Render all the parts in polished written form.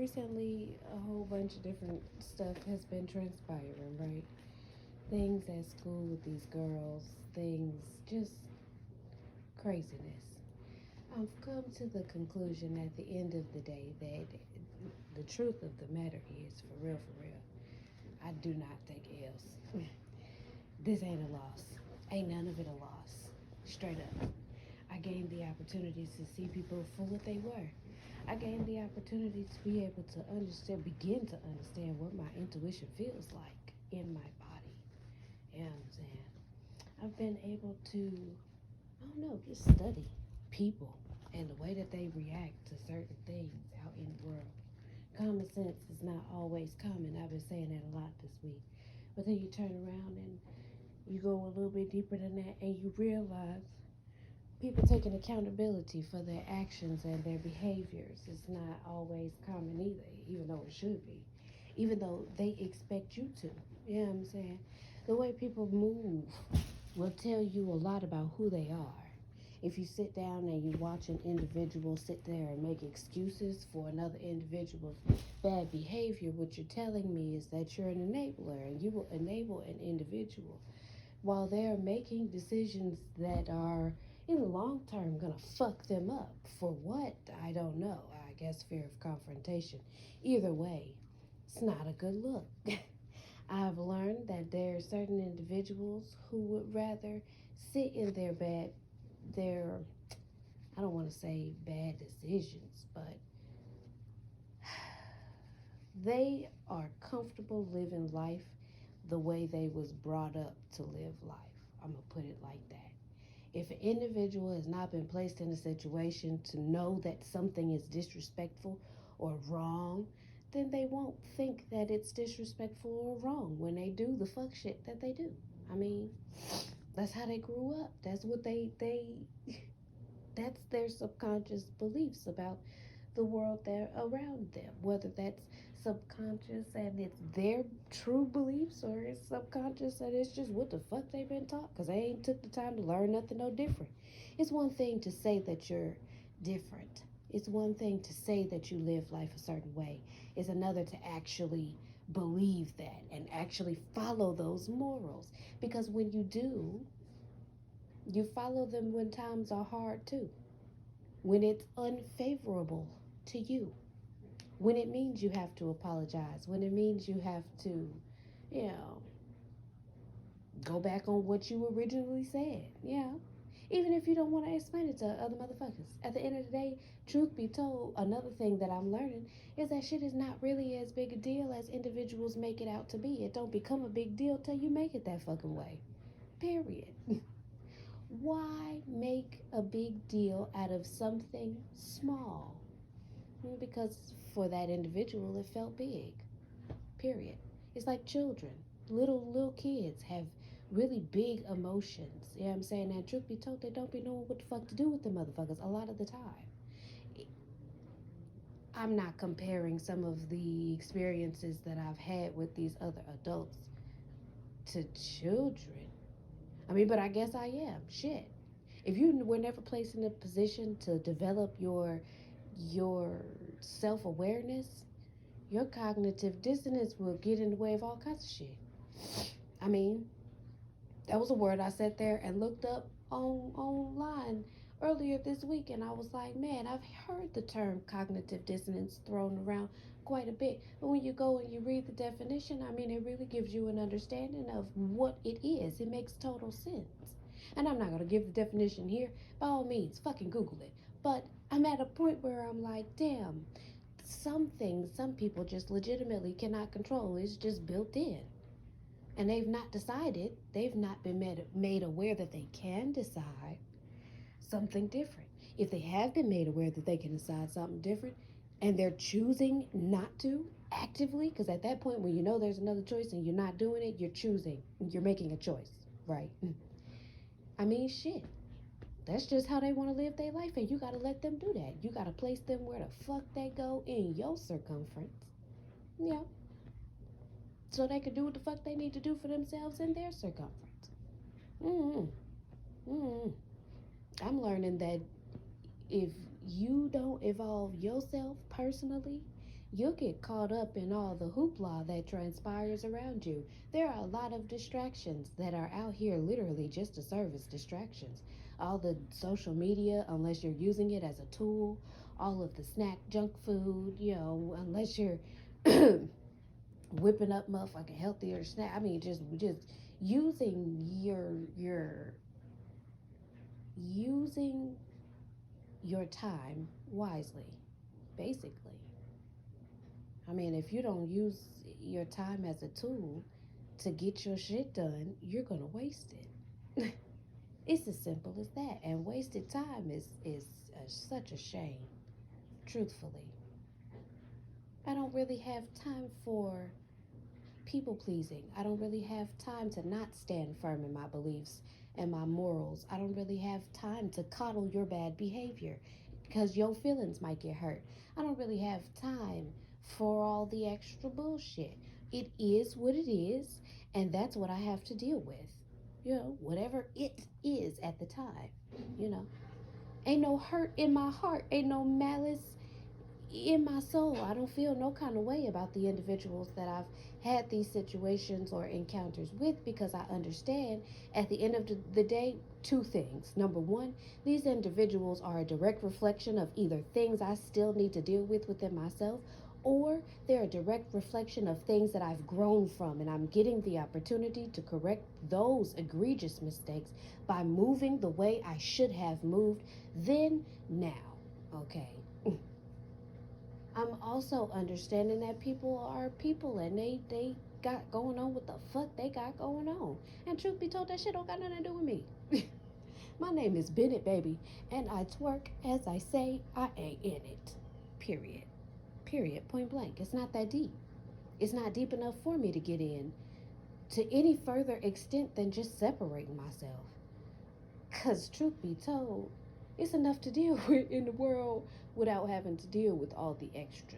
recently a whole bunch of different stuff has been transpiring, right? Things at school with these girls, things just craziness. I've come to the conclusion at the end of the day that the truth of the matter is, for real, I do not think else. This ain't a loss. Ain't none of it a loss. Straight up. I gained the opportunity to see people for what they were. I gained the opportunity to be able to begin to understand what my intuition feels like in my body. You know what I'm saying? I've been able to, I don't know, just study people and the way that they react to certain things out in the world. Common sense is not always common. I've been saying that a lot this week. But then you turn around and you go a little bit deeper than that and you realize people taking accountability for their actions and their behaviors is not always common either, even though it should be. Even though they expect you to. You know what I'm saying? The way people move will tell you a lot about who they are. If you sit down and you watch an individual sit there and make excuses for another individual's bad behavior, what you're telling me is that you're an enabler and you will enable an individual while they're making decisions that are in the long term gonna fuck them up. For what? I don't know. I guess fear of confrontation. Either way, it's not a good look. I've learned that there are certain individuals who would rather sit in their I don't want to say bad decisions, but they are comfortable living life the way they was brought up to live life. I'm going to put it like that. If an individual has not been placed in a situation to know that something is disrespectful or wrong, then they won't think that it's disrespectful or wrong when they do the fuck shit that they do. I mean, that's how they grew up. That's what they that's their subconscious beliefs about the world that around them, whether that's subconscious and it's their true beliefs or it's subconscious and it's just what the fuck they've been taught because they ain't took the time to learn nothing no different. It's one thing to say that you're different. It's one thing to say that you live life a certain way. It's another to actually believe that and actually follow those morals, because when you do, you follow them when times are hard too, when it's unfavorable to you, when it means you have to apologize, when it means you have to, you know, go back on what you originally said. Yeah. Even if you don't want to explain it to other motherfuckers. At the end of the day, truth be told, another thing that I'm learning is that shit is not really as big a deal as individuals make it out to be. It don't become a big deal till you make it that fucking way. Period. Why make a big deal out of something small? Because for that individual, it felt big. Period. It's like children. Little kids have really big emotions. You know what I'm saying? And truth be told, they don't be knowing what the fuck to do with the motherfuckers a lot of the time. I'm not comparing some of the experiences that I've had with these other adults to children. I mean, but I guess I am. Shit. If you were never placed in a position to develop your self-awareness, your cognitive dissonance will get in the way of all kinds of shit. I mean, that was a word I sat there and looked up online earlier this week, and I was like, man, I've heard the term cognitive dissonance thrown around quite a bit, but when you go and you read the definition, I mean, it really gives you an understanding of what it is. It makes total sense. And I'm not going to give the definition here. By all means, fucking Google it. But I'm at a point where I'm like, damn, some things some people just legitimately cannot control. It's just built in. And they've not decided, they've not been made aware that they can decide something different. If they have been made aware that they can decide something different and they're choosing not to actively, because at that point when you know there's another choice and you're not doing it, you're choosing, you're making a choice, right? I mean, shit. That's just how they want to live their life, and you got to let them do that. You got to place them where the fuck they go in your circumference. Yeah. So they can do what the fuck they need to do for themselves in their circumference. Mm-hmm. Mm-hmm. I'm learning that if you don't evolve yourself personally, you'll get caught up in all the hoopla that transpires around you. There are a lot of distractions that are out here literally just to serve as distractions. All the social media, unless you're using it as a tool, all of the snack junk food, unless you're whipping up motherfucking healthier snack. I mean, just using your using your time wisely, basically. I mean, if you don't use your time as a tool to get your shit done, you're gonna waste it. It's as simple as that. And wasted time is such a shame. Truthfully, I don't really have time for people pleasing. I don't really have time to not stand firm in my beliefs and my morals. I don't really have time to coddle your bad behavior because your feelings might get hurt. I don't really have time for all the extra bullshit. It is what it is, and that's what I have to deal with. Whatever it is at the time, you know. Ain't no hurt in my heart, ain't no malice in my soul. I don't feel no kind of way about the individuals that I've had these situations or encounters with, because I understand at the end of the day two things. Number one, these individuals are a direct reflection of either things I still need to deal with within myself, or they're a direct reflection of things that I've grown from, and I'm getting the opportunity to correct those egregious mistakes by moving the way I should have moved then now. Okay. I'm also understanding that people are people, and they got going on what the fuck they got going on. And truth be told, that shit don't got nothing to do with me. My name is Bennett, baby, and I twerk as I say I ain't in it. Period. Period. Point blank. It's not that deep. It's not deep enough for me to get in to any further extent than just separating myself. Because, truth be told, it's enough to deal with in the world without having to deal with all the extra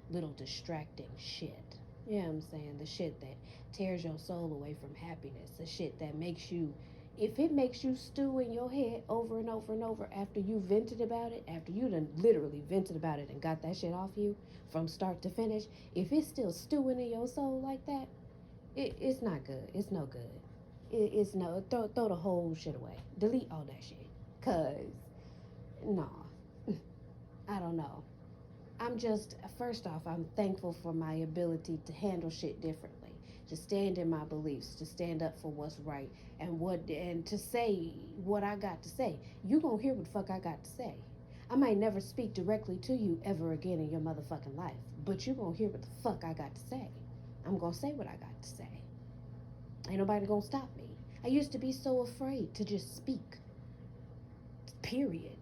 little distracting shit. You know what I'm saying? The shit that tears your soul away from happiness. The shit that makes you, if it makes you stew in your head over and over and over after you vented about it, after you done literally vented about it and got that shit off you from start to finish, if it's still stewing in your soul like that, it's not good. It's no good. It's no, throw the whole shit away. Delete all that shit. Cause, nah, I don't know. I'm just, first off, I'm thankful for my ability to handle shit differently, to stand in my beliefs, to stand up for what's right, and to say what I got to say. You gonna hear what the fuck I got to say. I might never speak directly to you ever again in your motherfucking life, but you gonna hear what the fuck I got to say. I'm gonna say what I got to say. Ain't nobody gonna stop me. I used to be so afraid to just speak, period.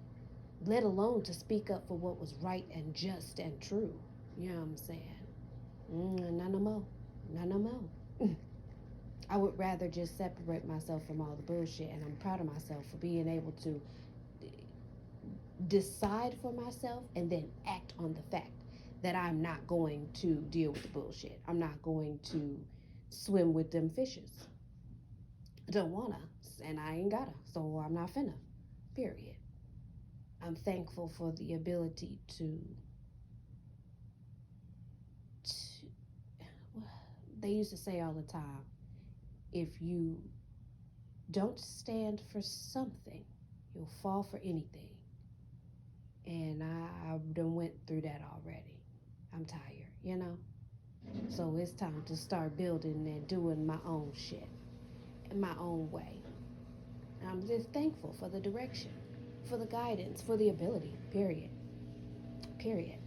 Let alone to speak up for what was right and just and true. You know what I'm saying? None no more. None no more. I would rather just separate myself from all the bullshit, and I'm proud of myself for being able to decide for myself and then act on the fact that I'm not going to deal with the bullshit. I'm not going to swim with them fishes. I don't wanna, and I ain't gotta, so I'm not finna. Period. I'm thankful for the ability to they used to say all the time, if you don't stand for something, you'll fall for anything. And I done went through that already. I'm tired, you know? So it's time to start building and doing my own shit in my own way. I'm just thankful for the direction, for the guidance, for the ability, period. Period.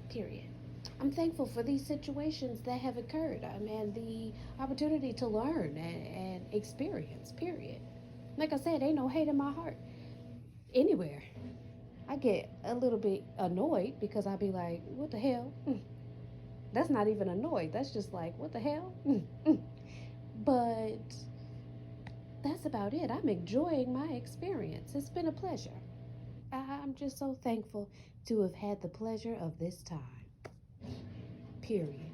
Period. I'm thankful for these situations that have occurred, and the opportunity to learn and experience, period. Like I said, ain't no hate in my heart anywhere. I get a little bit annoyed because I be like, what the hell? That's not even annoyed. That's just like, what the hell? But that's about it. I'm enjoying my experience. It's been a pleasure. I'm just so thankful to have had the pleasure of this time. Period.